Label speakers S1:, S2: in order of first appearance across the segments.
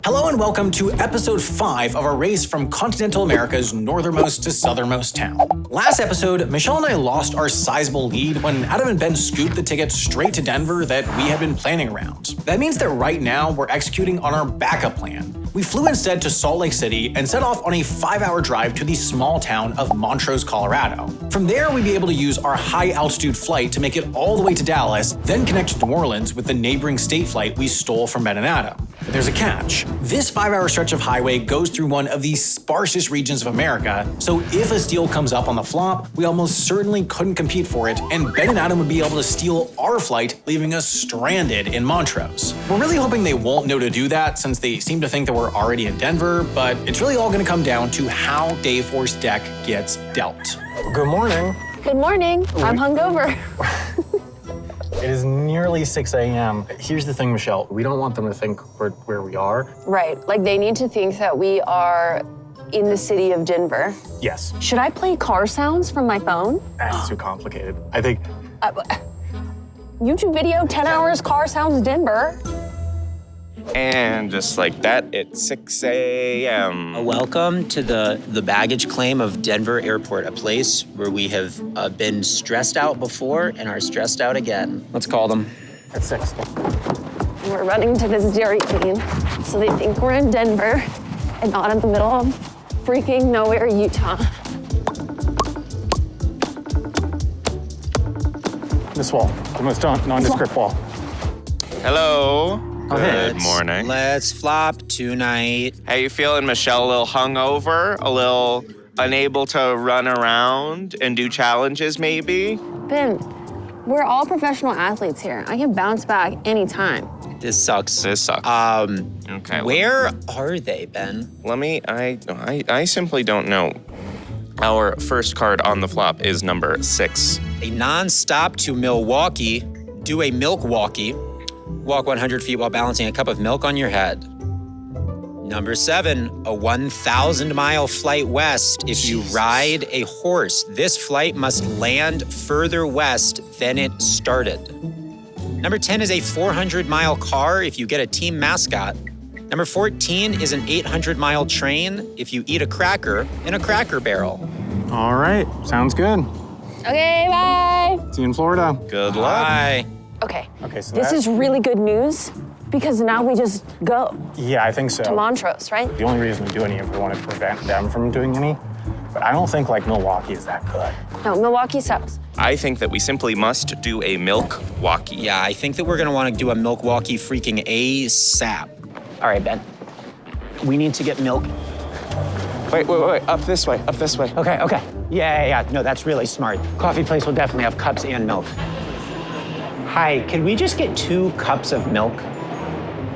S1: Hello and welcome to episode 5 of our race from continental America's northernmost to southernmost town. Last episode, Michelle and I lost our sizable lead when Adam and Ben scooped the ticket straight to Denver that we had been planning around. That means that right now we're executing on our backup plan. We flew instead to Salt Lake City and set off on a 5-hour drive to the small town of Montrose, Colorado. From there, we'd be able to use our high-altitude flight to make it all the way to Dallas, then connect to New Orleans with the neighboring state flight we stole from Ben and Adam. But there's a catch. This 5-hour stretch of highway goes through one of the sparsest regions of America, so if a steal comes up on the flop, we almost certainly couldn't compete for it, and Ben and Adam would be able to steal our flight, leaving us stranded in Montrose. We're really hoping they won't know to do that, since they seem to think that we're already in Denver, but it's really all gonna come down to how Dayforce deck gets dealt.
S2: Good morning.
S3: Good morning. I'm hungover.
S2: It is nearly 6 a.m. Here's the thing, Michelle. We don't want them to think we're where we are.
S3: Right. Like, they need to think that we are in the city of Denver.
S2: Yes.
S3: Should I play car sounds from my phone?
S2: That's too complicated. I think...
S3: YouTube video, 10 hours, car sounds Denver.
S4: And just like that, it's 6 a.m.
S5: Welcome to the baggage claim of Denver Airport, a place where we have been stressed out before and are stressed out again. Let's call them.
S2: It's 6.
S3: We're running to this Dairy Queen, so they think we're in Denver and not in the middle of freaking nowhere, Utah.
S2: This wall, the most nondescript wall.
S4: Hello. Good
S5: Let's-
S4: morning.
S5: Let's flop tonight.
S4: How you feeling, Michelle? A little hungover? A little unable to run around and do challenges, maybe?
S3: Ben, we're all professional athletes here. I can bounce back anytime.
S5: This sucks.
S4: This sucks. Okay.
S5: Where are they, Ben?
S4: Let me. I simply don't know. Our first card on the flop is number 6.
S5: A non-stop to Milwaukee. Do a milk walkie. Walk 100 feet while balancing a cup of milk on your head. Number 7, a 1,000-mile flight west. If you ride a horse, this flight must land further west than it started. Number 10 is a 400-mile car if you get a team mascot. Number 14 is an 800-mile train if you eat a cracker in a Cracker Barrel.
S2: All right, sounds good.
S3: Okay, bye.
S2: See you in Florida.
S4: Good luck.
S5: Bye.
S3: Okay,
S2: So
S3: this is really good news because now we just go
S2: Yeah, I think so.
S3: to Montrose, right?
S2: The only reason we do any is we want to prevent them from doing any. But I don't think, like, Milwaukee is that good.
S3: No, Milwaukee sucks.
S4: I think that we simply must do a milk walkie.
S5: Yeah, I think that we're gonna wanna do a milk walkie freaking ASAP. All right, Ben. We need to get milk.
S4: Wait. Up this way.
S5: Okay. Yeah. No, that's really smart. Coffee place will definitely have cups and milk. Hi, can we just get 2 cups of milk?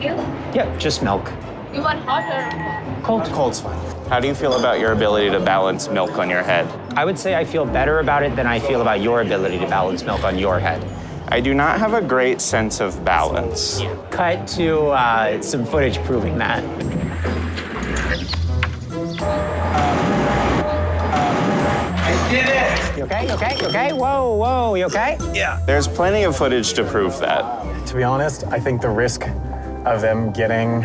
S5: Yeah, just milk.
S6: You want hot or
S5: Cold.
S2: Cold's fine.
S4: How do you feel about your ability to balance milk on your head?
S5: I would say I feel better about it than I feel about your ability to balance milk on your head.
S4: I do not have a great sense of balance.
S5: Cut to some footage proving that.
S4: I did it!
S5: You okay? Whoa, you okay?
S4: Yeah. There's plenty of footage to prove that.
S2: To be honest, I think the risk of them getting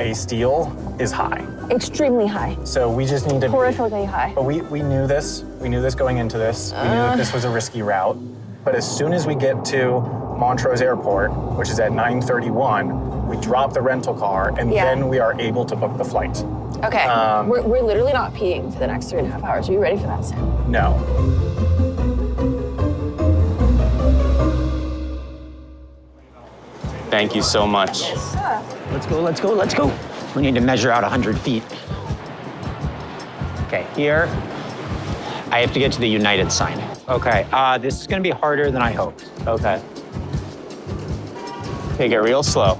S2: a steal is high.
S3: Extremely high.
S2: So we just need to
S3: Horrifically high.
S2: But we knew this. We knew this going into this. We knew that this was a risky route. But as soon as we get to Montrose Airport, which is at 9:31, we drop the rental car, and then we are able to book the flight.
S3: Okay, we're literally not peeing for the next 3.5 hours. Are you ready for that, Sam?
S2: No.
S4: Thank you so much.
S5: Let's go. We need to measure out 100 feet. Okay, here. I have to get to the United sign. Okay, this is gonna be harder than I hoped. Okay.
S4: Take it real slow.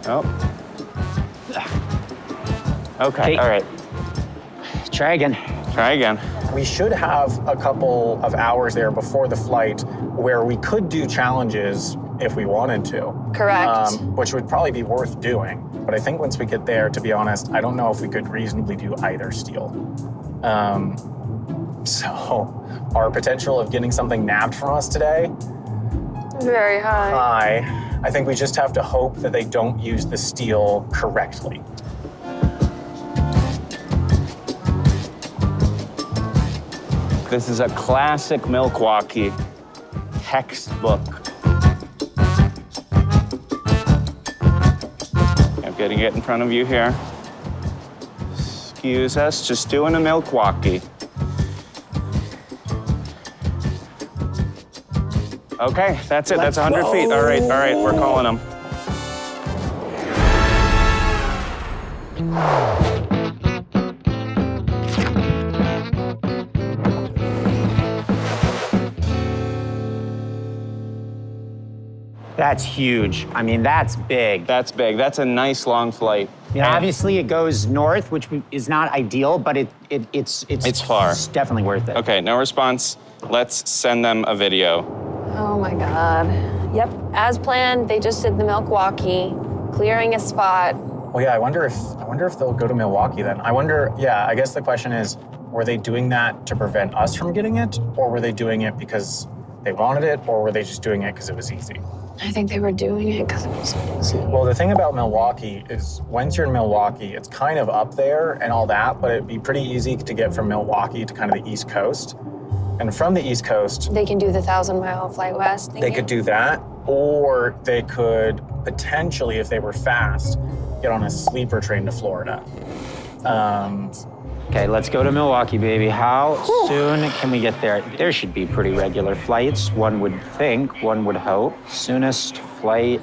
S4: Oh. Okay,
S5: Hey.
S4: all right.
S5: Try again.
S4: Try again.
S2: We should have a couple of hours there before the flight where we could do challenges if we wanted to.
S3: Correct.
S2: Which would probably be worth doing. But I think once we get there, to be honest, I don't know if we could reasonably do either steal. So our potential of getting something nabbed from us today,
S3: Very high.
S2: I think we just have to hope that they don't use the steel correctly.
S4: This is a classic Milwaukee textbook. I'm gonna get in front of you here. Excuse us, just doing a Milwaukee. Okay, that's it. That's 100 feet. All right, we're calling them.
S5: That's huge. I mean, that's big.
S4: That's big. That's a nice long flight.
S5: Yeah, obviously it goes north, which is not ideal, but it's
S4: far.
S5: It's definitely worth it.
S4: Okay, no response. Let's send them a video.
S3: Oh my God. Yep, as planned, they just did the Milwaukee, clearing a spot.
S2: Well, yeah, I wonder if they'll go to Milwaukee then. I guess the question is, were they doing that to prevent us from getting it, or were they doing it because they wanted it, or were they just doing it because it was easy?
S3: I think they were doing it because it was easy.
S2: Well, the thing about Milwaukee is once you're in Milwaukee, it's kind of up there and all that, but it'd be pretty easy to get from Milwaukee to kind of the East Coast. And from the East Coast,
S3: They can do the 1,000-mile flight west.
S2: they could do that, or they could potentially, if they were fast, get on a sleeper train to Florida.
S5: Okay, let's go to Milwaukee, baby. How soon can we get there? There should be pretty regular flights, one would think, one would hope. Soonest flight,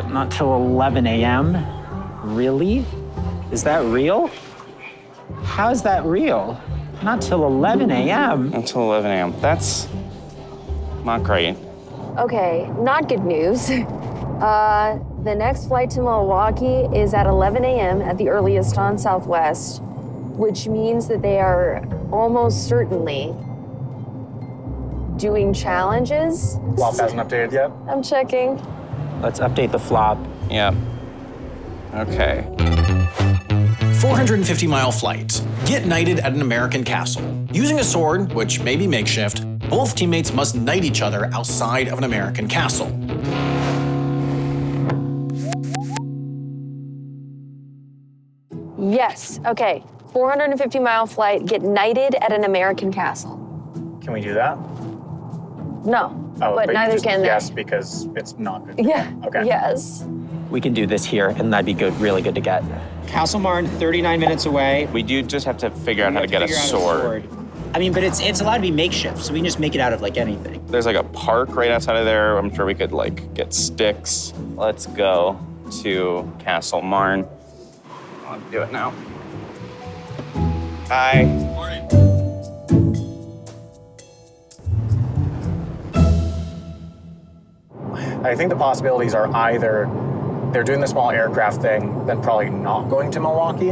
S5: not till 11 a.m. Really? Is that real? How is that real? Not till 11 a.m.
S4: Until 11 a.m. That's not great.
S3: Okay, not good news. The next flight to Milwaukee is at 11 a.m. at the earliest on Southwest, which means that they are almost certainly doing challenges.
S2: Flop hasn't updated yet?
S3: I'm checking.
S5: Let's update the flop.
S4: Yep. Okay.
S1: 450-mile flight. Get knighted at an American castle. Using a sword, which may be makeshift, both teammates must knight each other outside of an American castle.
S3: Yes, okay. 450-mile flight, get knighted at an American castle.
S2: Can we do that?
S3: No,
S2: Oh,
S3: but
S2: you
S3: neither
S2: just
S3: can they.
S2: Yes, because it's not good.
S3: Yeah,
S2: Okay.
S3: yes.
S5: We can do this here, and that'd be good, really good to get. Castle Martin, 39 minutes away.
S4: We do just have to figure out how to get a sword.
S5: I mean, but it's allowed to be makeshift, so we can just make it out of like anything.
S4: There's like a park right outside of there. I'm sure we could like get sticks. Let's go to Castle Martin. I'll do it now. Hi.
S2: I think the possibilities are either they're doing the small aircraft thing, then probably not going to Milwaukee,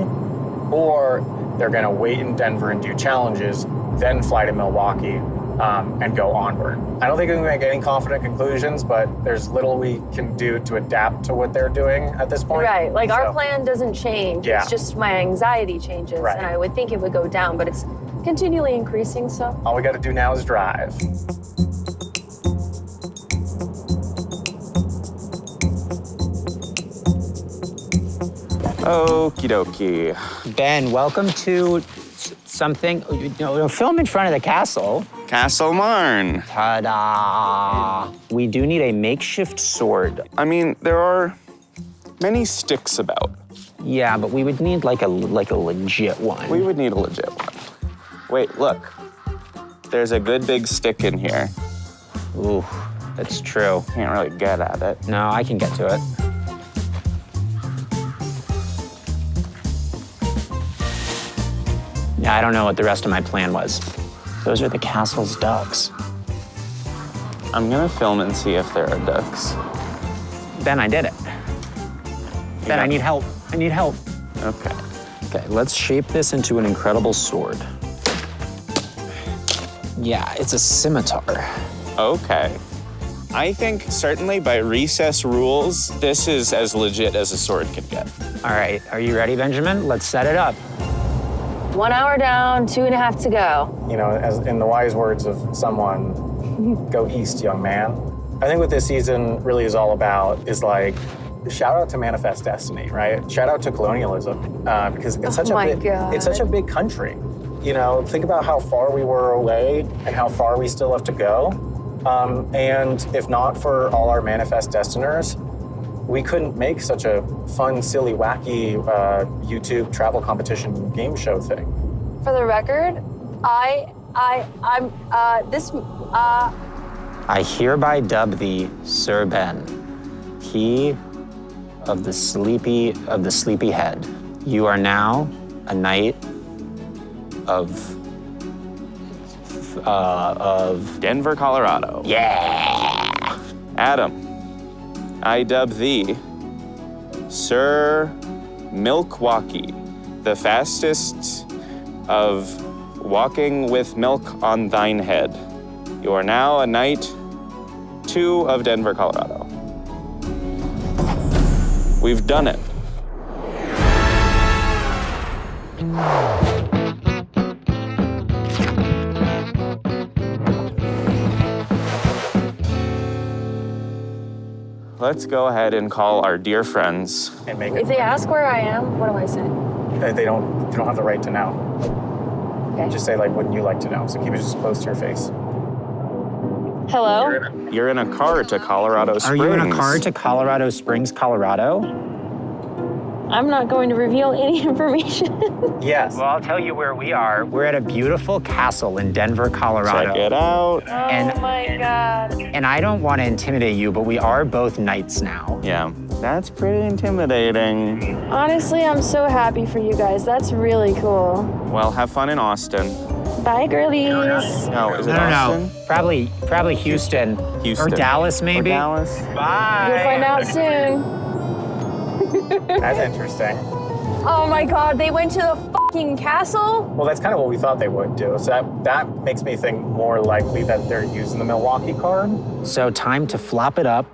S2: or they're gonna wait in Denver and do challenges, then fly to Milwaukee and go onward. I don't think we can make any confident conclusions, but there's little we can do to adapt to what they're doing at this point.
S3: Right, like our
S2: So,
S3: plan doesn't change.
S2: Yeah.
S3: It's just my anxiety changes,
S2: Right.
S3: and I would think it would go down, but it's continually increasing, so.
S2: all we gotta do now is drive.
S4: Okie dokie.
S5: Ben, welcome to something, film in front of the castle.
S4: Castle Martin.
S5: Ta-da! We do need a makeshift sword.
S4: I mean, there are many sticks about.
S5: Yeah, but we would need like a legit one.
S4: We would need a legit one. Wait, look. There's a good big stick in here.
S5: Ooh, that's true.
S4: Can't really get at it.
S5: No, I can get to it. Yeah, I don't know what the rest of my plan was. Those are the castle's ducks.
S4: I'm gonna film and see if there are ducks.
S5: Ben, I did it. Ben, I need help. I need help.
S4: Okay.
S5: Okay, let's shape this into an incredible sword. Yeah, it's a scimitar.
S4: Okay. I think certainly by recess rules, this is as legit as a sword can get.
S5: All right, are you ready, Benjamin? Let's set it up.
S3: 1 hour down, 2.5 to go.
S2: You know, as in the wise words of someone, go east, young man. I think what this season really is all about is like, shout out to Manifest Destiny, right? Shout out to colonialism, because it's such a big country. You know, think about how far we were away and how far we still have to go. And if not for all our Manifest Destiners, we couldn't make such a fun, silly, wacky YouTube travel competition game show thing.
S3: For the record, I
S5: hereby dub thee Sir Ben, he of the sleepy head. You are now a knight of
S4: Denver, Colorado.
S5: Yeah.
S4: Adam, I dub thee Sir Milwaukee, the fastest of walking with milk on thine head. You are now a knight 2 of Denver, Colorado. We've done it. Let's go ahead and call our dear friends.
S2: And make
S3: If they ask where I am, what do I say?
S2: They don't have the right to know.
S3: Okay.
S2: Just say like, wouldn't you like to know? So keep it just close to your face.
S3: Hello?
S4: You're in a car to Colorado Springs.
S5: Are you in a car to Colorado Springs, Colorado?
S3: I'm not going to reveal any information.
S2: Yes.
S5: Well, I'll tell you where we are. We're at a beautiful castle in Denver, Colorado.
S4: Check it out.
S3: Oh my God.
S5: And I don't want to intimidate you, but we are both knights now.
S4: Yeah, that's pretty intimidating.
S3: Honestly, I'm so happy for you guys. That's really cool.
S4: Well, have fun in Austin.
S3: Bye, girlies.
S4: No, is it Austin?
S5: Probably Houston.
S4: Houston.
S5: Or Dallas, maybe.
S4: Or Dallas.
S5: Bye.
S3: You'll find out soon.
S2: That's interesting.
S3: Oh my God, they went to the fucking castle?
S2: Well, that's kind of what we thought they would do. So that makes me think more likely that they're using the Milwaukee card.
S5: So time to flop it up.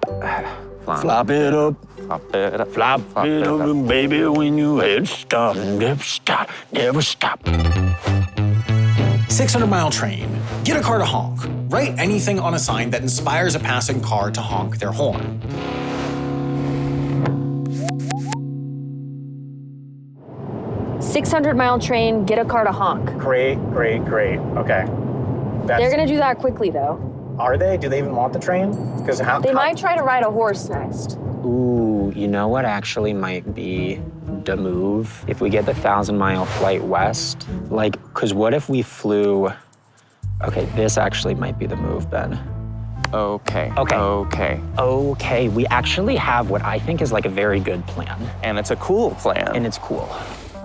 S4: Flop
S5: it up.
S4: Flop it up.
S5: Flop it up, baby, when you head stop, never stop, never stop.
S1: 600-mile train. Get a car to honk. Write anything on a sign that inspires a passing car to honk their horn.
S3: "600-mile train, get a car to honk."
S2: Great. Okay.
S3: They're gonna do that quickly though.
S2: Are they? Do they even want the train? Because
S3: They might try to ride a horse next.
S5: Ooh, you know what actually might be the move? If we get the 1,000-mile flight west, because what if we flew, okay, this actually might be the move, Ben.
S4: Okay.
S5: We actually have what I think is like a very good plan.
S4: And it's a cool plan.
S5: And it's cool.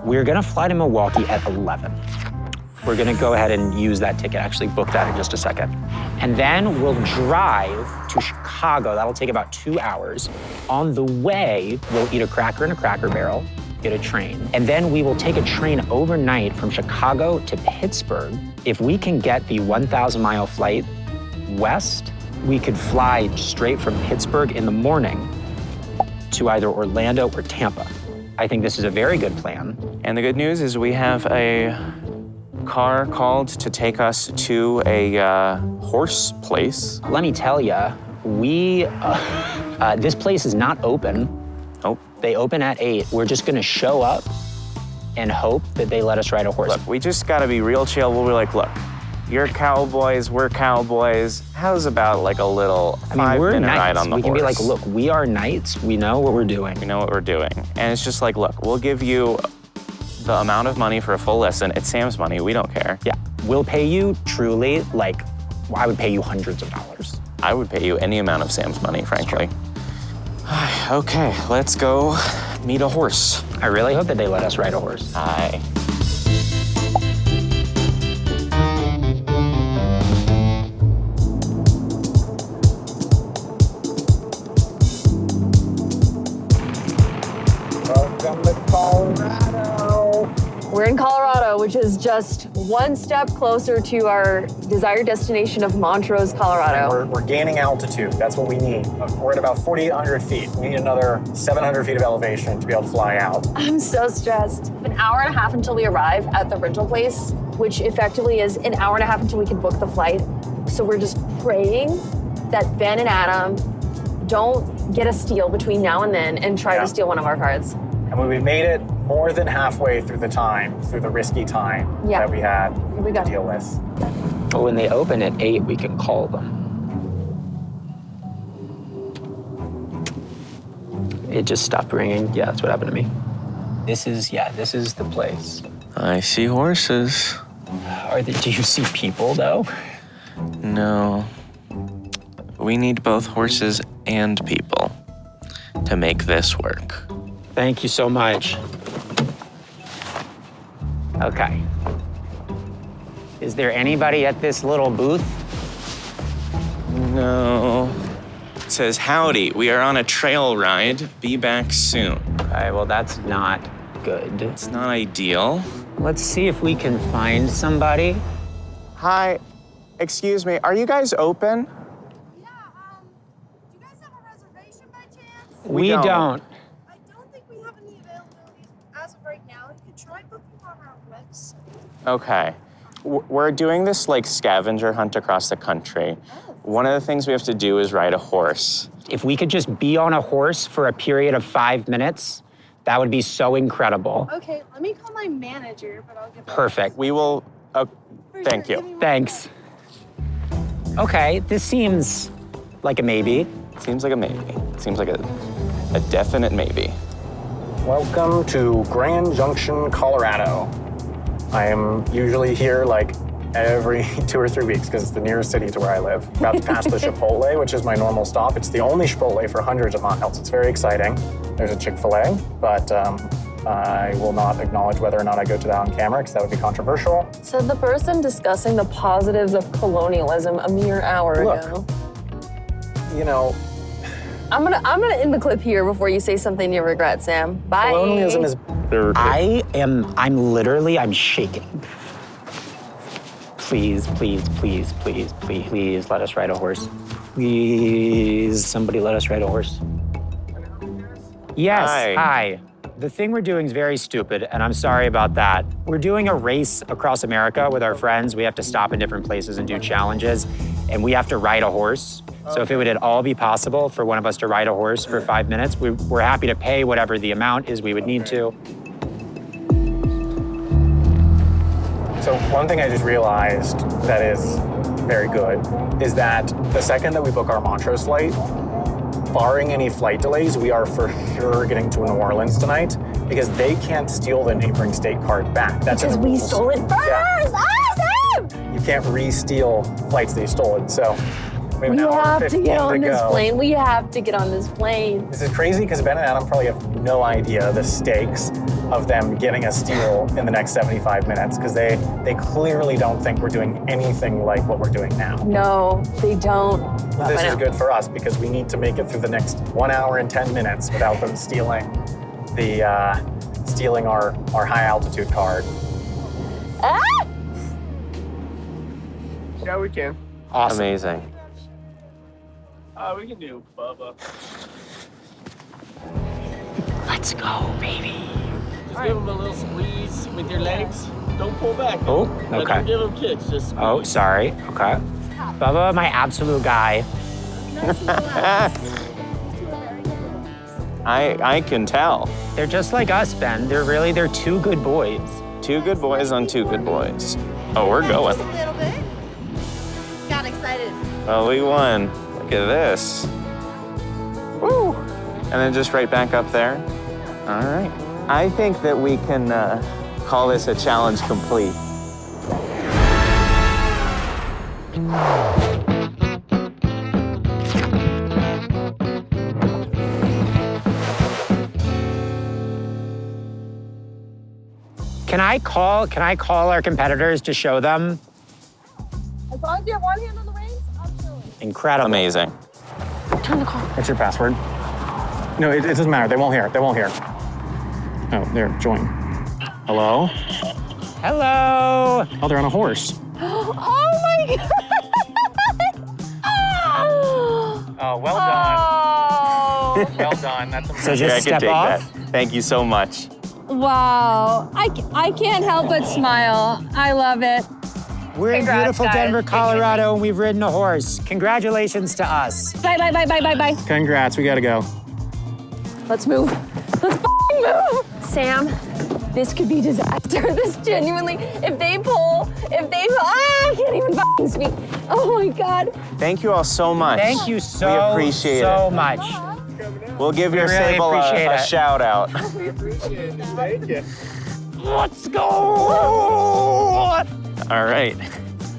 S5: We're gonna fly to Milwaukee at 11. We're gonna go ahead and use that ticket, actually book that in just a second. And then we'll drive to Chicago. That'll take about 2 hours. On the way, we'll eat a cracker in a Cracker Barrel, get a train. And then we will take a train overnight from Chicago to Pittsburgh. If we can get the 1,000-mile flight west, we could fly straight from Pittsburgh in the morning to either Orlando or Tampa. I think this is a very good plan.
S4: And the good news is we have a car called to take us to a horse place.
S5: Let me tell you, this place is not open.
S4: Oh.
S5: They open at 8. We're just gonna show up and hope that they let us ride a horse.
S4: Look, we just gotta be real chill. We'll be like, look, you're cowboys, we're cowboys. How's about like a little 5-minute ride on the horse?
S5: We can be like, look, we are knights. We know what we're doing.
S4: We know what we're doing. And it's just like, look, we'll give you the amount of money for a full lesson. It's Sam's money, we don't care.
S5: Yeah, we'll pay you truly, I would pay you hundreds of dollars.
S4: I would pay you any amount of Sam's money, frankly. Okay, let's go meet a horse.
S5: I really hope that they let us ride a horse.
S4: Aye.
S2: Welcome to Colorado.
S3: We're in Colorado, which is just one step closer to our desired destination of Montrose, Colorado.
S2: We're gaining altitude. That's what we need. We're at about 4,800 feet. We need another 700 feet of elevation to be able to fly out.
S3: I'm so stressed. An hour and a half until we arrive at the rental place, which effectively is an hour and a half until we can book the flight. So we're just praying that Ben and Adam don't get a steal between now and then and try to steal one of our cards.
S2: And when we made it more than halfway through the risky time that we had to deal with.
S5: But when they open at 8, we can call them. It just stopped ringing. Yeah, that's what happened to me. This is the place.
S4: I see horses.
S5: Do you see people, though?
S4: No. We need both horses and people to make this work.
S5: Thank you so much. Okay. Is there anybody at this little booth?
S4: No. It says, howdy, we are on a trail ride. Be back soon.
S5: Okay, well, that's not good.
S4: It's not ideal.
S5: Let's see if we can find somebody.
S4: Hi, excuse me, are you guys open?
S7: Yeah, do you guys have a reservation by chance?
S5: We don't.
S7: I don't think we have any availability as of right now. You could try booking on our website.
S4: Okay. We're doing this like scavenger hunt across the country. One of the things we have to do is ride a horse.
S5: If we could just be on a horse for a period of 5 minutes, that would be so incredible.
S7: Okay, let me call my manager, but I'll get back.
S4: Perfect. We will, thank
S7: sure,
S4: you.
S5: Thanks. Okay, this seems like a maybe.
S4: Seems like a maybe. Seems like a definite maybe.
S2: Welcome to Grand Junction, Colorado. I am usually here like every 2 or 3 weeks because it's the nearest city to where I live. About to pass the Chipotle, which is my normal stop. It's the only Chipotle for hundreds of miles. It's very exciting. There's a Chick-fil-A, but I will not acknowledge whether or not I go to that on camera because that would be controversial.
S3: Said the person discussing the positives of colonialism a mere hour ago.
S2: You know,
S3: I'm gonna end the clip here before you say something you regret, Sam. Bye.
S2: colonialism is...
S5: I'm shaking. Please, please, please, please, please, please let us ride a horse. Please, somebody let us ride a horse. Yes, hi. The thing we're doing is very stupid, and I'm sorry about that. We're doing a race across America with our friends. We have to stop in different places and do challenges, and we have to ride a horse. So if it would at all be possible for one of us to ride a horse for 5 minutes, we're happy to pay whatever the amount is we would need to.
S2: So one thing I just realized that is very good is that the second that we book our Montrose flight, barring any flight delays, we are for sure getting to New Orleans tonight because they can't steal the neighboring state card back. That's
S3: because we stole it first.
S2: Yeah.
S3: Awesome!
S2: You can't re-steal flights that you stole. So we
S3: have to get on this plane. We have to get on this plane.
S2: This is crazy because Ben and Adam probably have no idea the stakes of them getting a steal in the next 75 minutes because they clearly don't think we're doing anything like what we're doing now.
S3: No, they don't.
S2: This is good for us because we need to make it through the next 1 hour and 10 minutes without them stealing our high altitude card.
S3: Ah!
S8: Yeah, we can.
S4: Awesome. Amazing.
S8: We can do Bubba.
S5: Let's go, baby.
S8: Just give him a little squeeze with your legs. Don't pull back.
S5: Oh,
S8: But
S5: okay.
S8: don't give him kicks. Just squeeze.
S5: Oh, sorry. Okay. Bubba, my absolute guy.
S4: I can tell.
S5: They're just like us, Ben. They're 2 good boys.
S4: 2 good boys on 2 good boys. Oh, we're going.
S7: Just a little bit. Got excited.
S4: Well, we won. Look at this. Woo! And then just right back up there. All right. I think that we can call this a challenge complete.
S5: Can I call our competitors to show them?
S6: As long as you have one hand on the reins, I'm chilling.
S5: Incredible.
S4: Amazing.
S3: Turn the call.
S2: What's your password? No, it doesn't matter. They won't hear. They won't hear. Oh, there, join. Hello?
S5: Hello.
S2: Oh, they're on a horse.
S3: Oh my God!
S2: Oh, well done.
S3: Oh.
S2: Well done. That's amazing.
S5: So just
S4: I
S5: step
S4: can take
S5: off.
S4: that. Thank you so much.
S6: Wow. I can't help but smile. I love it.
S9: We're in
S3: Congrats,
S9: beautiful
S3: guys.
S9: Denver, Colorado, and we've ridden a horse. Congratulations to us.
S3: Bye.
S2: Congrats, we gotta go.
S3: Let's move. Let's f***ing move. Sam, this could be disaster. This genuinely, if they pull, I can't even f***ing speak. Oh my God.
S4: Thank you all so much.
S9: Thank you so,
S4: We appreciate
S9: so
S4: it.
S9: much.
S4: We'll give your
S9: really
S4: stable
S9: appreciate
S4: a
S9: it.
S4: shout out.
S2: We appreciate it. Thank you.
S9: Let's go.
S4: All right.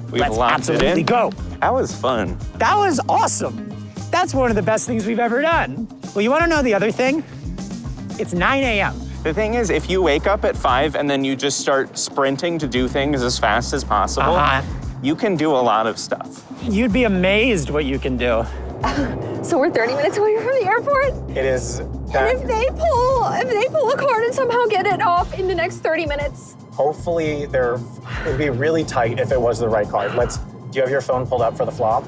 S4: We've
S9: Let's
S4: locked it
S9: absolutely
S4: in.
S9: go.
S4: That was fun.
S9: That was awesome. That's one of the best things we've ever done. Well, you want to know the other thing? It's 9 a.m.
S4: The thing is, if you wake up at 5 and then you just start sprinting to do things as fast as possible, you can do a lot of stuff.
S9: You'd be amazed what you can do.
S3: So we're 30 minutes away from the airport?
S2: It is.
S3: And if they pull a card and somehow get it off in the next 30 minutes?
S2: Hopefully, it'd be really tight if it was the right card. Do you have your phone pulled up for the flop?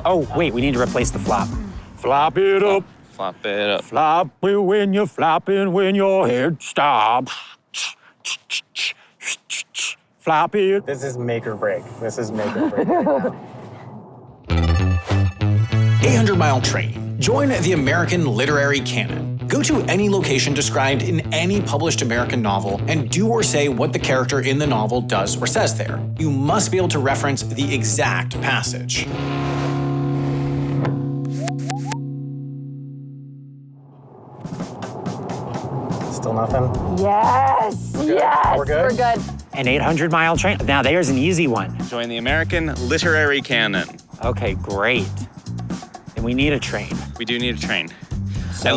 S9: Oh, wait, we need to replace the flop. Flop it up.
S4: Flop it up.
S9: Flop it when you're flopping, when your head stops. Flop it.
S2: This is make or break. This is make or break right now.
S1: 800-mile train. Join the American literary canon. Go to any location described in any published American novel and do or say what the character in the novel does or says there. You must be able to reference the exact passage.
S2: Still nothing?
S3: Yes. Yes.
S2: We're good?
S3: We're good.
S9: An 800-mile train. Now, there's an easy one.
S4: Join the American literary canon.
S9: Okay, great. And we need a train.
S4: We do need a train.
S9: So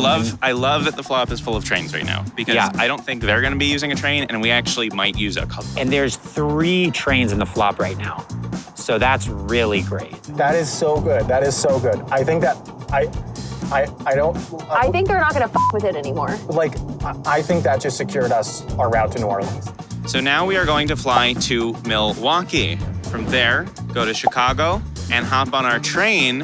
S4: I love that the flop is full of trains right now because I don't think they're going to be using a train, and we actually might use a couple.
S9: And there's 3 trains in the flop right now. So that's really great.
S2: That is so good. That is so good. I think that I don't.
S3: I think they're not gonna f with it anymore.
S2: I think that just secured us our route to New Orleans.
S4: So now we are going to fly to Milwaukee. From there, go to Chicago and hop on our train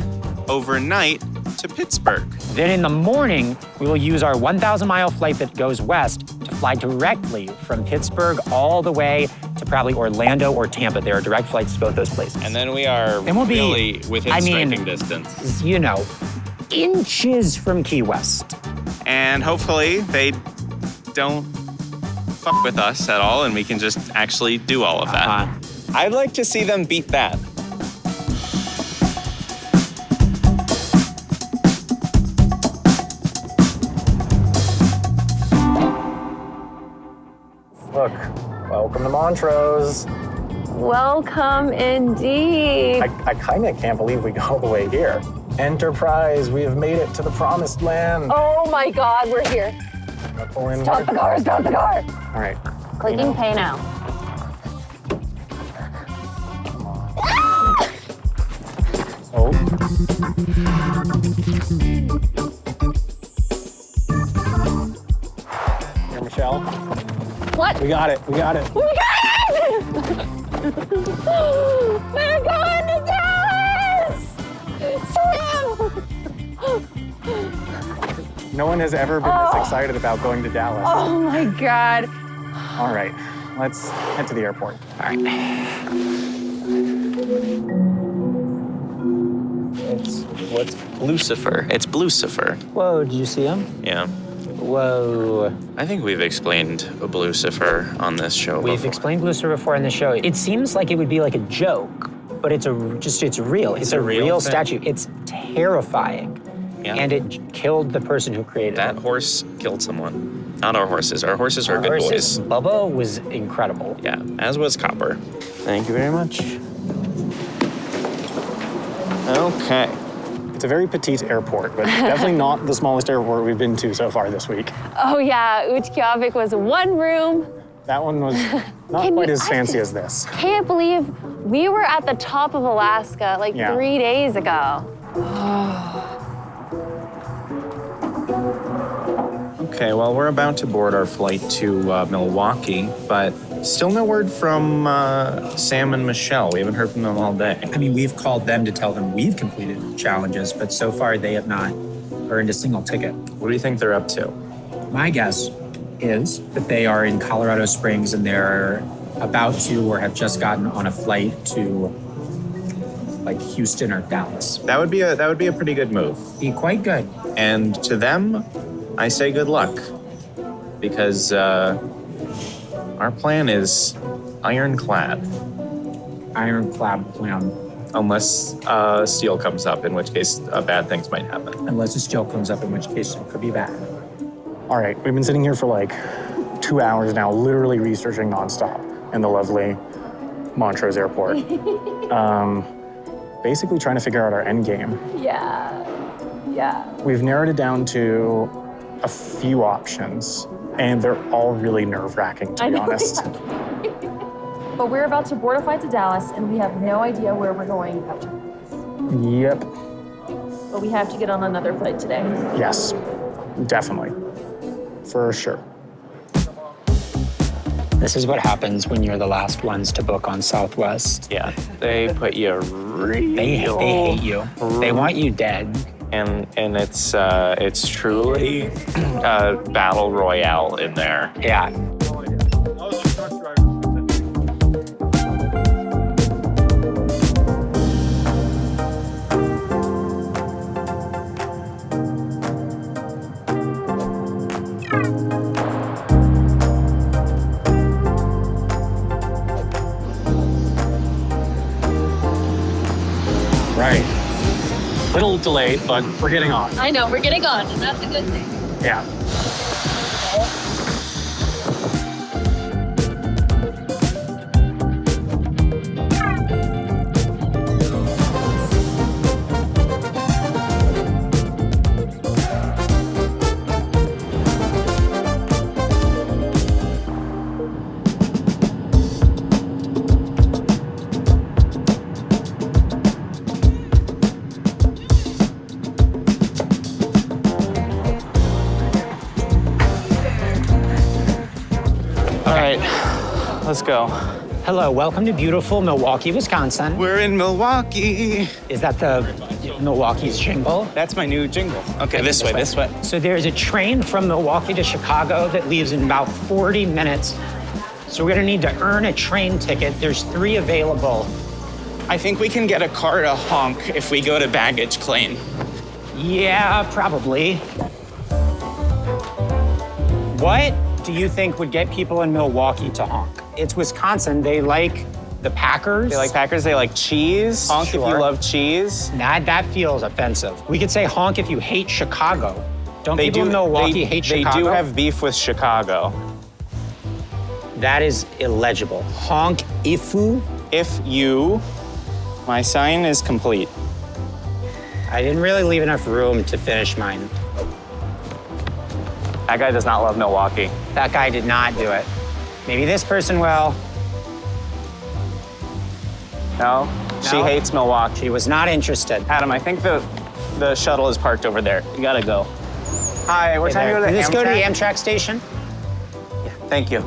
S4: overnight to Pittsburgh.
S9: Then in the morning, we will use our 1,000-mile flight that goes west to fly directly from Pittsburgh all the way to probably Orlando or Tampa. There are direct flights to both those places.
S4: And then we are
S9: And we'll be-
S4: really within striking distance.
S9: You know, inches from Key West.
S4: And hopefully they don't fuck with us at all and we can just actually do all of that. I'd like to see them beat that.
S2: Look, welcome to Montrose.
S3: Welcome indeed.
S2: I kind of can't believe we got all the way here. Enterprise, we have made it to the promised land.
S3: Oh my God, we're here.
S2: Pull in
S3: Stop
S2: here.
S3: the car, stop the car.
S2: All right.
S3: Clicking pay now.
S2: Oh. Here, Michelle.
S3: What?
S2: We got it. We got it.
S3: We got it! We're going to Dallas! Sam!
S2: No one has ever been this excited about going to Dallas.
S3: Oh my God.
S2: All right, let's head to the airport.
S9: All right.
S4: What's Lucifer? It's Blucifer.
S9: Whoa, did you see him?
S4: Yeah.
S9: Whoa.
S4: I think we've explained a Blucifer on this show
S9: We've
S4: before.
S9: explained Lucifer before in the show. It seems like it would be like a joke, but it's real. It's a real
S4: thing.
S9: statue. It's terrifying.
S4: Yeah.
S9: And it killed the person who created
S4: That
S9: it.
S4: horse killed someone. Not our horses. Our horses are good
S9: Versus
S4: boys.
S9: Bubba was incredible.
S4: Yeah, as was Copper. Thank you very much. Okay.
S2: It's a very petite airport, but definitely not the smallest airport we've been to so far this week.
S3: Oh yeah, Utqiagvik was one room.
S2: That one was not quite as fancy as this.
S3: Can't believe we were at the top of Alaska like 3 days ago.
S10: Okay, well, we're about to board our flight to Milwaukee, but still no word from Sam and Michelle. We haven't heard from them all day.
S11: I mean, we've called them to tell them we've completed challenges, but so far they have not earned a single ticket.
S10: What do you think they're up to?
S11: My guess is that they are in Colorado Springs and they're about to or have just gotten on a flight to like Houston or Dallas.
S10: That would be a pretty good move.
S11: Be quite good.
S10: And to them, I say good luck. Because our plan is ironclad.
S11: Ironclad plan.
S10: Unless steel comes up, in which case bad things might happen.
S11: Unless the steel comes up, in which case it could be bad.
S2: All right, we've been sitting here for like 2 hours now, literally researching nonstop in the lovely Montrose airport. Basically trying to figure out our end game.
S3: Yeah.
S2: We've narrowed it down to a few options, and they're all really nerve-wracking, to be honest.
S3: But we're about to board a flight to Dallas, and we have no idea where we're going after.
S2: Yep.
S3: But we have to get on another flight today.
S2: Yes, definitely. For sure.
S9: This is what happens when you're the last ones to book on Southwest.
S4: Yeah, they put you real.
S9: They hate you. They want you dead.
S4: And it's truly a battle royale in there.
S9: Yeah.
S2: Right. Little delayed, but we're getting on.
S6: I know, we're getting on, and that's a good thing.
S2: Yeah.
S4: Let's go.
S9: Hello, welcome to beautiful Milwaukee, Wisconsin.
S4: We're in Milwaukee.
S9: Is that the Milwaukee's jingle?
S4: That's my new jingle. Okay, this way.
S9: So there's a train from Milwaukee to Chicago that leaves in about 40 minutes. So we're gonna need to earn a train ticket. There's 3 available.
S12: I think we can get a car to honk if we go to baggage claim.
S9: Yeah, probably. What do you think would get people in Milwaukee to honk? It's Wisconsin. They like the Packers.
S4: They like Packers. They like cheese. Honk
S9: Sure.
S4: if you love cheese.
S9: That feels offensive. We could say honk if you hate Chicago. Don't people in Milwaukee hate Chicago?
S4: They do have beef with Chicago.
S9: That is illegible. Honk if you.
S12: My sign is complete.
S9: I didn't really leave enough room to finish mine.
S4: That guy does not love Milwaukee.
S9: That guy did not do it. Maybe this person will.
S4: No? She hates Milwaukee.
S9: She was not interested.
S4: Adam, I think the shuttle is parked over there. You gotta go. Hi, we're trying to go to the Amtrak.
S9: Let's go to the Amtrak station.
S4: Yeah, thank you.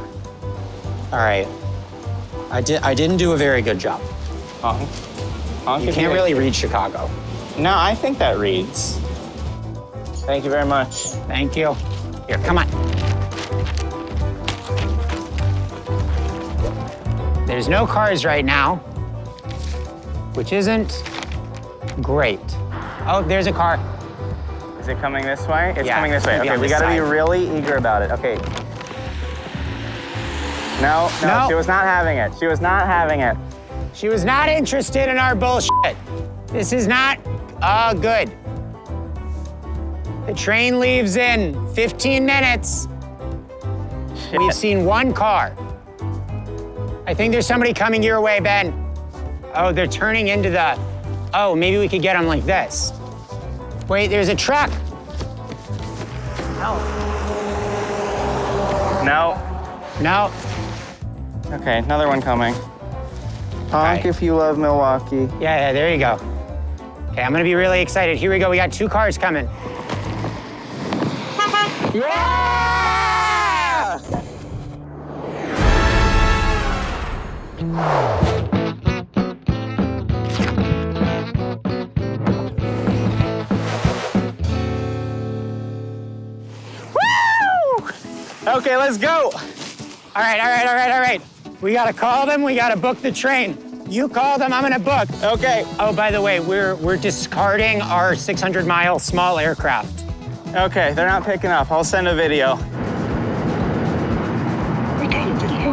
S9: All right. I didn't do a very good job. You can't really read Chicago.
S12: No, I think that reads.
S4: Thank you very much.
S9: Thank you. Here, come on. There's no cars right now, which isn't great. Oh, there's a car.
S4: Is it coming this way? It's
S9: Yeah,
S4: coming this way.
S9: maybe
S4: Okay,
S9: on
S4: we
S9: this
S4: gotta be
S9: side.
S4: really eager about it. Okay. No,
S9: No.
S4: she was not having it. She was not having it.
S9: She was not interested in our bullshit. This is not good. The train leaves in 15 minutes.
S4: Shit.
S9: We've seen 1 car. I think there's somebody coming your way, Ben. Oh, they're turning into the... Oh, maybe we could get them like this. Wait, there's a truck.
S4: No.
S9: No.
S4: Okay, another one coming. Honk if you love Milwaukee.
S9: Yeah, there you go. Okay, I'm gonna be really excited. Here we go, we got 2 cars coming.
S4: Yeah! Woo! Okay, let's go.
S9: All right. We gotta call them, we gotta book the train. You call them, I'm gonna book.
S4: Okay.
S9: Oh, by the way, we're discarding our 600-mile small aircraft.
S4: Okay, they're not picking up. I'll send a video.
S7: We got a video.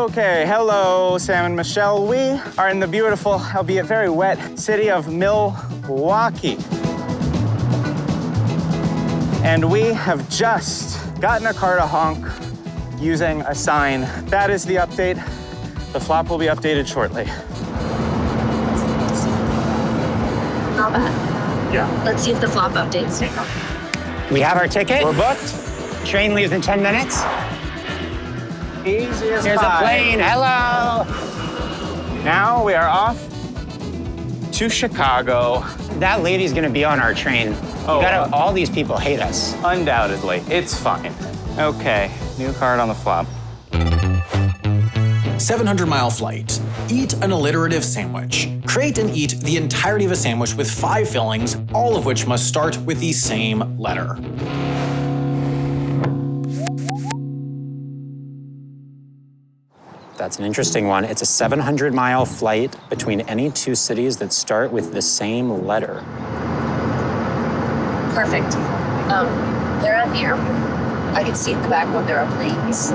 S4: Okay, hello, Sam and Michelle. We are in the beautiful, albeit very wet, city of Milwaukee. And we have just gotten a car to honk using a sign. That is the update. The flop will be updated shortly.
S3: Not bad.
S10: Yeah.
S3: Let's see if the flop updates.
S9: We have our ticket.
S4: We're booked.
S9: Train leaves in 10 minutes.
S4: Easy as
S9: Here's
S4: pie.
S9: a plane, hello.
S4: Now we are off to Chicago.
S9: That lady's gonna be on our train. All these people hate us.
S4: Undoubtedly, it's fine. Okay, new card on the flop.
S1: 700-mile flight. Eat an alliterative sandwich. Create and eat the entirety of a sandwich with 5 fillings, all of which must start with the same letter.
S9: That's an interesting one. It's a 700-mile flight between any 2 cities that start with the same letter.
S3: Perfect. They're at the airport. I can see in the back when there are planes.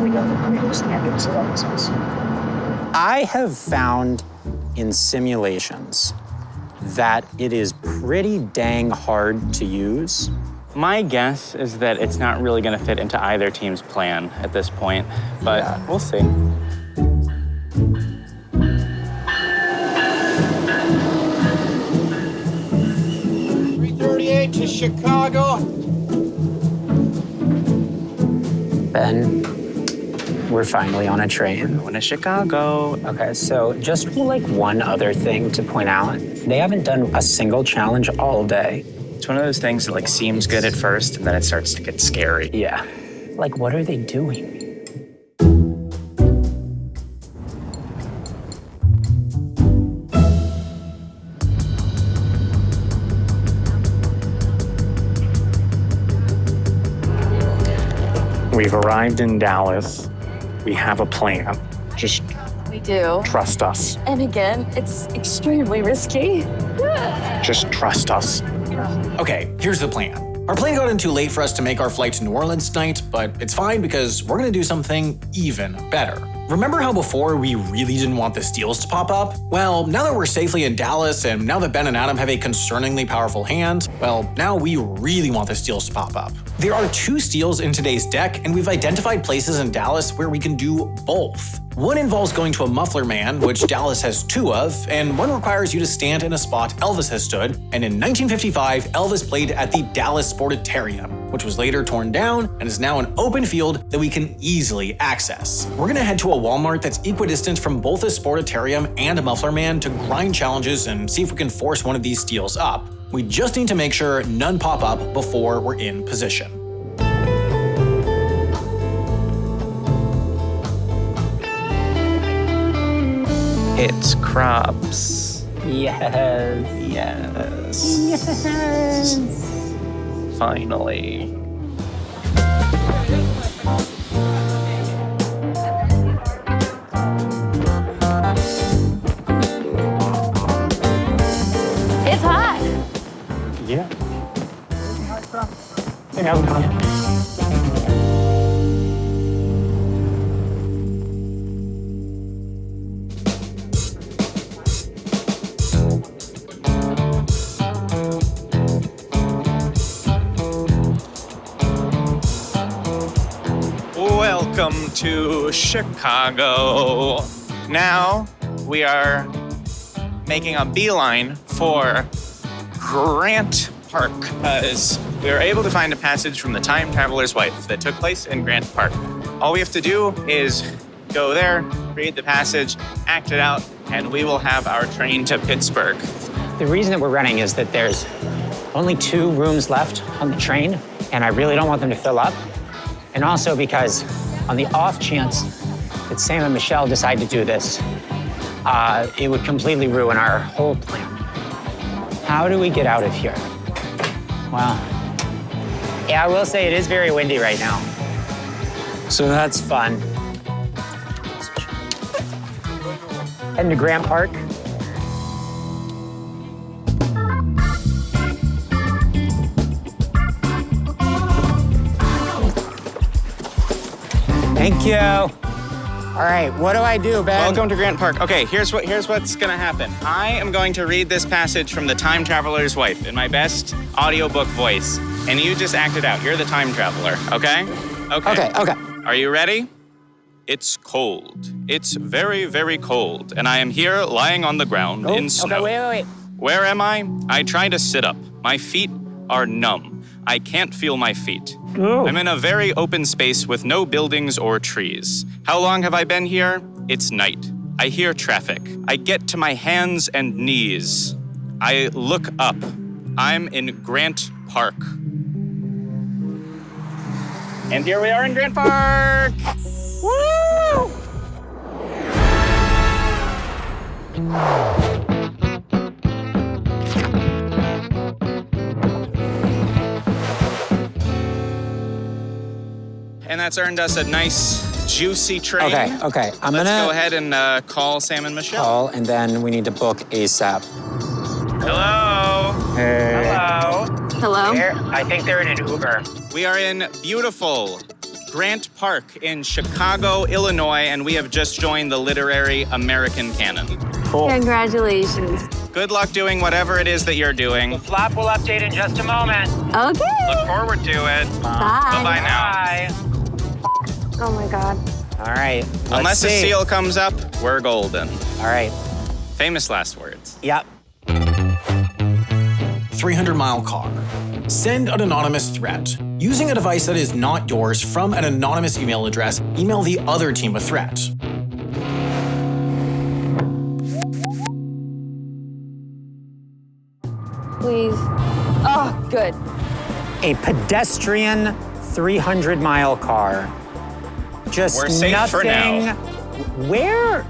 S9: I have found in simulations that it is pretty dang hard to use.
S4: My guess is that it's not really going to fit into either team's plan at this point, but we'll see.
S8: 338 to Chicago.
S9: Ben, we're finally on a train.
S4: Going to Chicago.
S9: Okay, so just like one other thing to point out, they haven't done a single challenge all day.
S10: It's one of those things that like seems good at first and then it starts to get scary.
S9: Yeah. Like, what are they doing?
S10: We've arrived in Dallas. We have a plan. Just
S3: We do.
S10: trust us.
S3: And again, it's extremely risky.
S10: Just trust us.
S1: Okay, here's the plan. Our plane got in too late for us to make our flight to New Orleans tonight, but it's fine because we're gonna do something even better. Remember how before we really didn't want the steals to pop up? Well, now that we're safely in Dallas and now that Ben and Adam have a concerningly powerful hand, well, now we really want the steals to pop up. There are 2 steals in today's deck, and we've identified places in Dallas where we can do both. One involves going to a muffler man, which Dallas has 2 of, and one requires you to stand in a spot Elvis has stood, and in 1955, Elvis played at the Dallas Sportarium, which was later torn down and is now an open field that we can easily access. We're gonna head to a Walmart that's equidistant from both a Sportarium and a muffler man to grind challenges and see if we can force one of these steals up. We just need to make sure none pop up before we're in position.
S10: It's crops.
S9: Yes.
S10: Yes. Finally.
S3: It's hot.
S10: Yeah.
S12: Welcome to Chicago. Now we are making a beeline for Grant Park because we were able to find a passage from the Time Traveler's Wife that took place in Grant Park. All we have to do is go there, read the passage, act it out, and we will have our train to Pittsburgh.
S9: The reason that we're running is that there's only 2 rooms left on the train, and I really don't want them to fill up. And also because on the off chance that Sam and Michelle decide to do this, it would completely ruin our whole plan. How do we get out of here? Well, yeah, I will say it is very windy right now. So that's fun. Heading to Grant Park. Thank you. All right, what do I do, Ben?
S12: Welcome to Grant Park. Okay, here's what's gonna happen. I am going to read this passage from The Time Traveler's Wife in my best audiobook voice, and you just act it out. You're the time traveler, okay?
S9: Okay.
S12: Are you ready? It's cold. It's very, very cold, and I am here lying on the ground in snow.
S9: Okay, wait.
S12: Where am I? I try to sit up. My feet are numb. I can't feel my feet.
S9: Ooh.
S12: I'm in a very open space with no buildings or trees. How long have I been here? It's night. I hear traffic. I get to my hands and knees. I look up. I'm in Grant Park. And here we are in Grant Park!
S9: Woo!
S12: And that's earned us a nice, juicy train.
S9: Okay.
S12: Let's go ahead and call Sam and Michelle.
S9: Call, and then we need to book ASAP.
S12: Hello.
S9: Hey.
S3: Hello?
S9: I think they're in an Uber.
S12: We are in beautiful Grant Park in Chicago, Illinois, and we have just joined the literary American canon.
S9: Cool.
S3: Congratulations.
S12: Good luck doing whatever it is that you're doing.
S9: The flap will update in just a moment.
S3: Okay.
S12: Look forward to it.
S3: Bye.
S12: Bye-bye now.
S9: Bye.
S3: Oh my God.
S9: All right.
S12: Unless a seal comes up, we're golden.
S9: All right.
S12: Famous last words.
S9: Yep.
S1: 300-mile car. Send an anonymous threat. Using a device that is not yours from an anonymous email address, email the other team a threat.
S3: Please. Oh, good.
S9: A pedestrian 300-mile car. Just
S12: We're safe
S9: nothing.
S12: for now.
S9: Where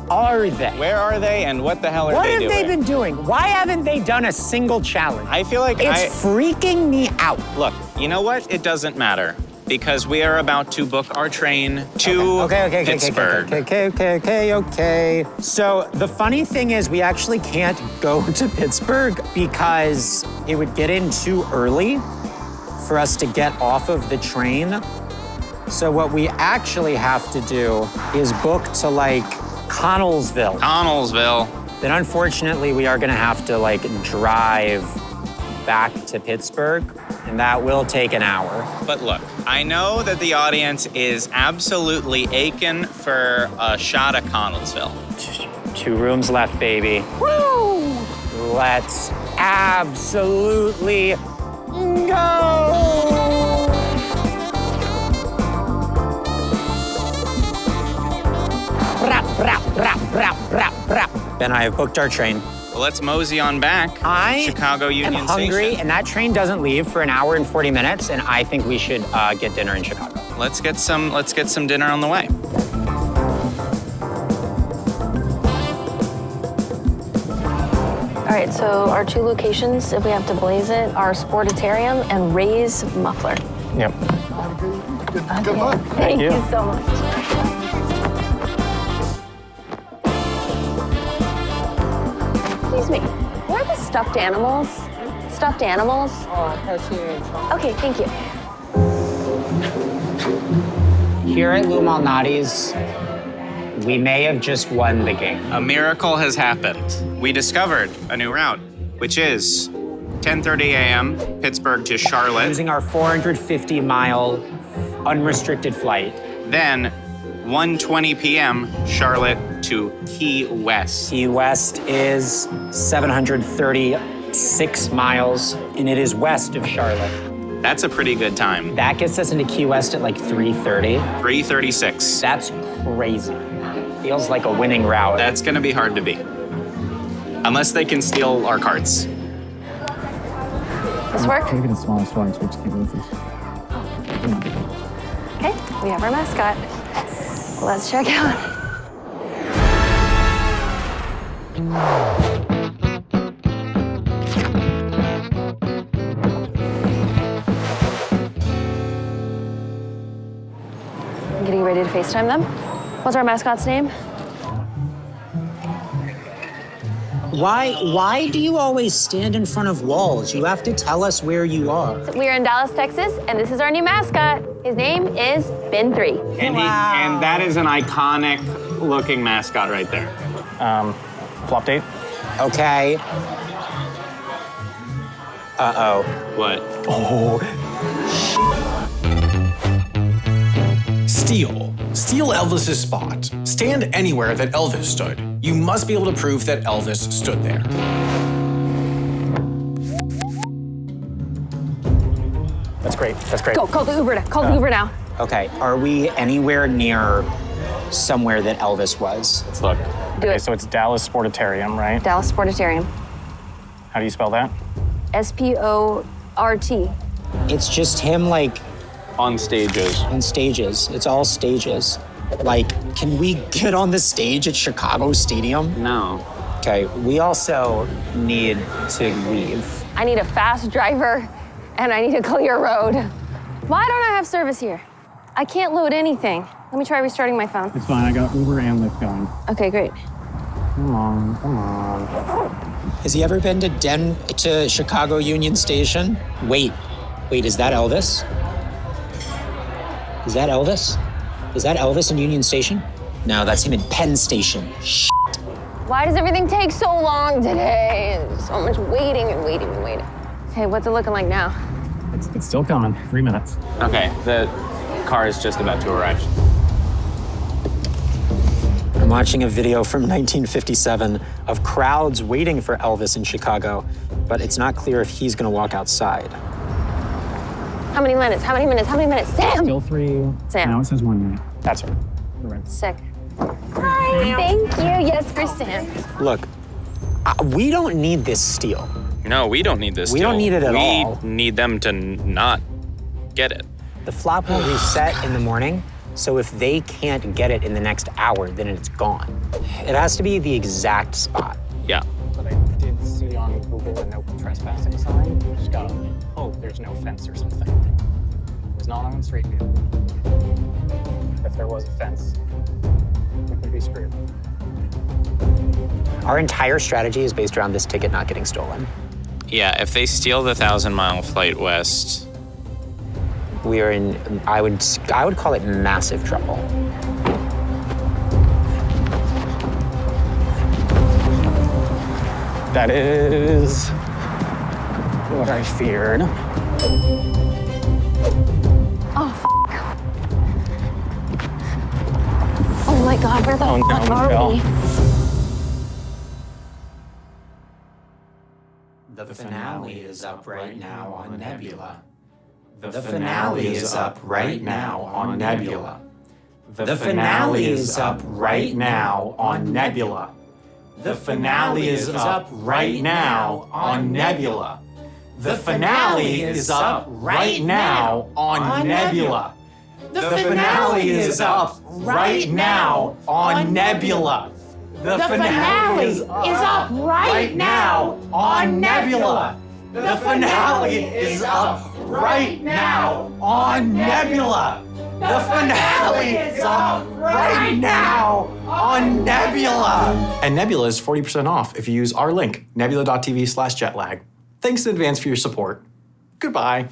S9: are they?
S12: Where are they and what the hell are
S9: What
S12: they
S9: have
S12: doing?
S9: they been doing? Why haven't they done a single challenge?
S12: I feel like
S9: It's freaking me out.
S12: Look, you know what? It doesn't matter because we are about to book our train to Pittsburgh.
S9: Okay. So the funny thing is we actually can't go to Pittsburgh because it would get in too early for us to get off of the train. So what we actually have to do is book to like Connellsville. Then unfortunately we are gonna have to like drive back to Pittsburgh, and that will take an hour.
S12: But look, I know that the audience is absolutely aching for a shot of Connellsville.
S9: 2 rooms left, baby.
S3: Woo!
S9: Let's absolutely go! Ben, I have booked our train.
S12: Well, let's mosey on back.
S9: I
S12: Chicago Union
S9: am hungry,
S12: Station.
S9: and that train doesn't leave for an hour and 40 minutes, and I think we should get dinner in Chicago.
S12: Let's get some dinner on the way.
S3: All right, so our 2 locations, if we have to blaze it, are Sportitarium and Ray's Muffler.
S2: Yep.
S3: Good luck. Thank you so much. Excuse me, where are the stuffed animals? Stuffed animals? Okay, thank you.
S9: Here at Lou Malnati's, we may have just won the game.
S12: A miracle has happened. We discovered a new route, which is 10:30 a.m. Pittsburgh to Charlotte.
S9: Using our 450-mile unrestricted flight.
S12: Then 1:20 p.m. Charlotte to Key West.
S9: Key West is 736 miles, and it is west of Charlotte.
S12: That's a pretty good time.
S9: That gets us into Key West at like 3:30.
S12: 3:36.
S9: That's crazy. Feels like a winning route.
S12: That's gonna be hard to beat. Unless they can steal our carts.
S3: This work?
S2: Maybe the smallest one, so we just keep it with us.
S3: Okay, we have our mascot. Let's check out. Getting ready to FaceTime them. What's our mascot's name?
S9: Why do you always stand in front of walls? You have to tell us where you are.
S3: We are in Dallas, Texas, and this is our new mascot. His name is Ben 3.
S4: And that is an iconic looking mascot right there.
S2: Flop date.
S9: Okay. Uh-oh.
S4: What?
S2: Oh.
S1: Steal Elvis's spot. Stand anywhere that Elvis stood. You must be able to prove that Elvis stood there.
S2: That's great. That's great.
S3: Go, call the Uber. Call the Uber now.
S9: Okay, are we anywhere near somewhere that Elvis was?
S2: Let's look.
S3: Do
S2: Okay,
S3: it.
S2: so it's Dallas Sportatarium, right?
S3: Dallas Sportatarium.
S2: How do you spell that?
S3: S-P-O-R-T.
S9: It's just him, like,
S4: On stages.
S9: on stages. It's all stages. Like, can we get on the stage at Chicago Stadium?
S4: No.
S9: Okay, we also need to leave.
S3: I need a fast driver, and I need a clear road. Why don't I have service here? I can't load anything. Let me try restarting my phone.
S2: It's fine. I got Uber and Lyft going.
S3: Okay, great.
S2: Come on.
S9: Has he ever been to Chicago Union Station? Wait, is that Elvis? Is that Elvis? Is that Elvis in Union Station? No, that's him in Penn Station. Shit.
S3: Why does everything take so long today? So much waiting and waiting and waiting. Okay, what's it looking like now?
S2: It's still coming. 3 minutes.
S4: Okay, the car is just about to arrive.
S9: I'm watching a video from 1957 of crowds waiting for Elvis in Chicago, but it's not clear if he's gonna walk outside.
S3: How many minutes? How many minutes? How many minutes? Sam!
S2: Still 3.
S3: Sam.
S2: Now it says 1 minute. That's her. Correct.
S3: Sick. Hi, thank you. Yes, for Sam.
S9: Look, we don't need this steal.
S10: No, we don't need this
S9: We
S10: deal.
S9: don't need it at all.
S10: We need them to not get it.
S9: The flop will reset in the morning, so if they can't get it in the next hour, then it's gone. It has to be the exact spot.
S10: Yeah.
S2: But I did see on Google a no trespassing sign. Just gotta hope there's no fence or something. It was not on Street View. If there was a fence, we could be screwed.
S9: Our entire strategy is based around this ticket not getting stolen.
S10: Yeah, if they steal the 1,000-mile flight west,
S9: We are in, I would call it massive trouble.
S2: That is what I feared.
S3: Oh, oh my God, where the fuck are we?
S5: The finale is up right now on Nebula. The finale is up right now on Nebula. The finale is up right now on Nebula. The finale is up right now on Nebula. The finale is up right now on Nebula. The finale is up right now on Nebula. The finale is up right now on Nebula. The finale is up right now on Nebula. The finale is up right now on Nebula.
S1: And Nebula is 40% off if you use our link, nebula.tv/jetlag. Thanks in advance for your support. Goodbye.